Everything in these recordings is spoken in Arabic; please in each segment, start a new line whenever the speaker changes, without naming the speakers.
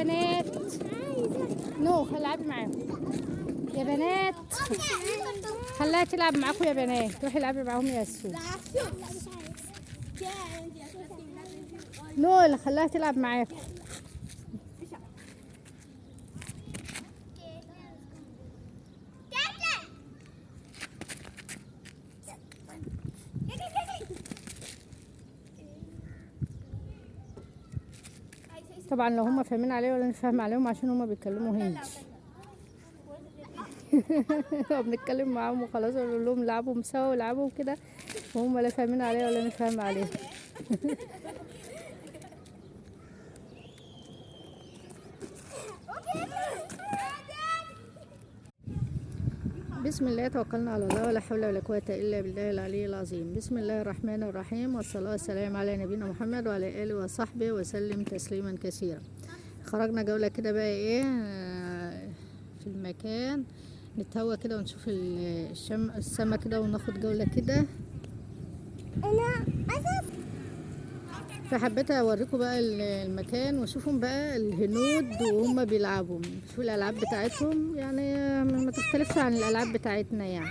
بنات. نو العبي معاهم يا بنات. خليها تلعب معاكم يا بنات. روحي العبي معاهم يا سو. نو خليها تلعب معاكم. طبعا لو هم فاهمين عليه ولا مش فاهم عليهم عشان هم بيتكلموا هندي. بنتكلم معاهم وخلاص ونقول لهم لعبوا سوا ولعبوا كده وهم لا فاهمين عليه ولا مش فاهم عليه. بسم الله توكلنا على الله ولا حول ولا قوة إلا بالله العلي العظيم. بسم الله الرحمن الرحيم والصلاة والسلام على نبينا محمد وعلى آله وصحبه وسلم تسليما كثيرا. خرجنا جولة كده بقى ايه في المكان، نتهوى كده ونشوف السما كده وناخد جولة كده. فحبيت اوريكم بقى المكان واشوفهم بقى الهنود وهم بيلعبوا. شوفوا الالعاب بتاعتهم يعني ما تختلفش عن الالعاب بتاعتنا يعني.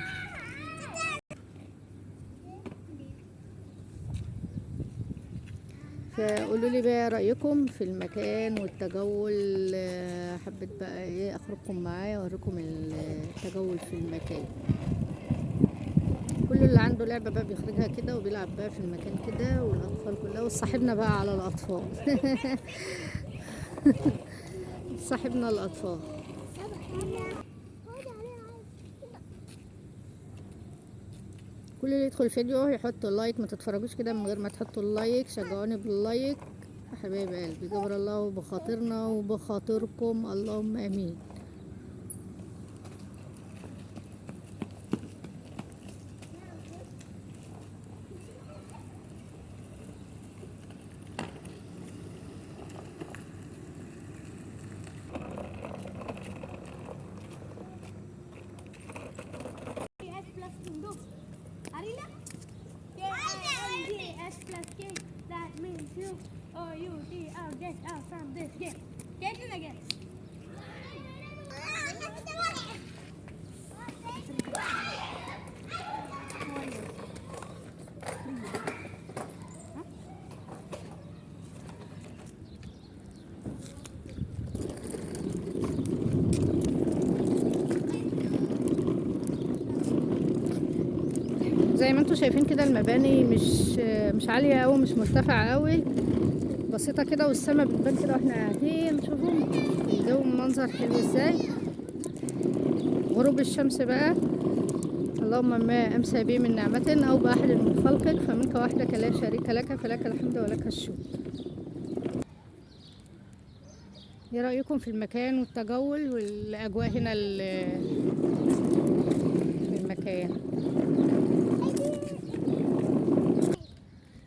فقولوا لي بقى رايكم في المكان والتجول. حبيت بقى ايه اخرجكم معايا واوريكم التجول في المكان. كل اللي عنده لعبة بقى بيخرجها كده وبيلعب بقى في المكان كده، والأطفال كلها وصاحبنا بقى على الأطفال. صاحبنا الأطفال. كل اللي يدخل الفيديو يحطوا اللايك، ما تتفرجوش كده من غير ما تحطوا اللايك. شجعوني باللايك يا حبايب قلبي. جبر الله بخاطرنا وبخاطركم، اللهم امين.
That means you or you get out from this game. Get in again.
زي ما انتم شايفين كده المباني مش عالية قوي، مش مرتفعة قوي، بسيطة كده، والسما بتبان كده واحنا قاعدين. شوفوا الجو منظر حلو ازاي. غروب الشمس بقى. اللهم ما امسى بي من نعمة او باحد من خلقك فمنك وحدك لا شريك لك فلك الحمد ولك الشكر. ايه رأيكم في المكان والتجول والاجواء هنا في المكان؟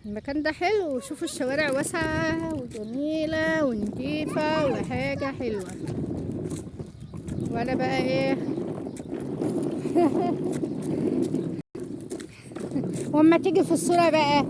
المكان ده حلو، وشوفوا الشوارع واسعة وجميلة ونضيفة وحاجة حلوة. وانا بقى ايه واما تيجي في الصورة بقى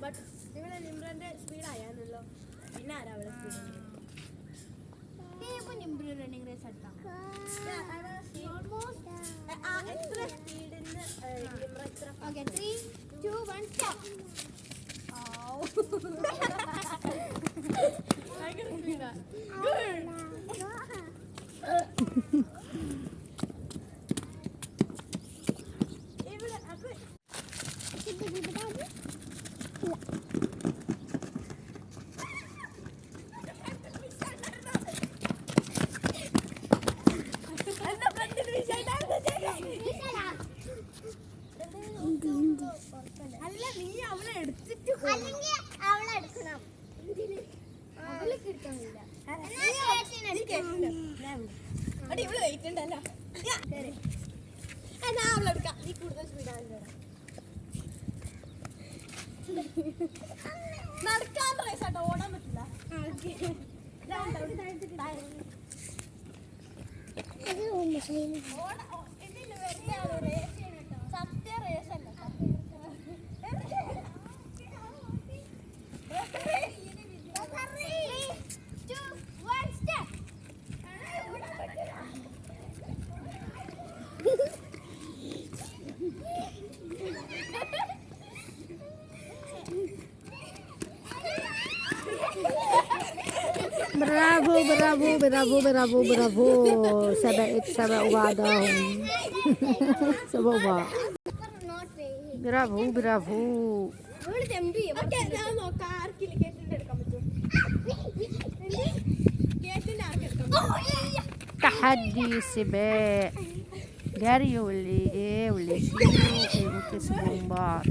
but ഇവിടെ നിമ്രന്റെ സ്പീഡ് ആയാണല്ലോ. പിന്നെ ആരാ അവിടെ സ്പീഡ്? നിമ്ര റണ്ണിംഗ് റേസ് എടുത്താൽ എത്ര സ്പീഡിന് നിമ്ര എത്ര? ഓക്കെ 3, 2, 1 സ്റ്റോപ്പ്. ഭയങ്കര സ്പീഡാ. അല്ല നീ അവളെ എടുത്തിട്ട് അവളെ എടുക്കണം. അവൾക്ക് കിട്ടുന്നില്ല. ഇവിടെ വെയിറ്റ് ഉണ്ടല്ലോ. എന്നാ അവളെടുക്കാം. നീ കൂടുതൽ സ്പീഡാണ് നടക്കാൻ ഇതില് വെറുതെ ആള് race ചെയ്യണം ട്ടോ. സത്യ race അല്ല. Three, two, one, start.
برافو برافو برافو برافو برافو. سبقوا بعضهم. سبقوا بعض.
Not very.
برافو برافو.
ഇവിടെ ജമ്പ് ചെയ്യും. ഞാൻ നോക്കാം ആർക്കില്ല കേട്ടിന്റെ എടുക്കാൻ പറ്റും. കേട്ടിന്റെ ആർക്ക് എടുക്കാൻ പറ്റും.
تحدي سباق جري واللي ايه واللي يشيلوا ويكسبوا بعض.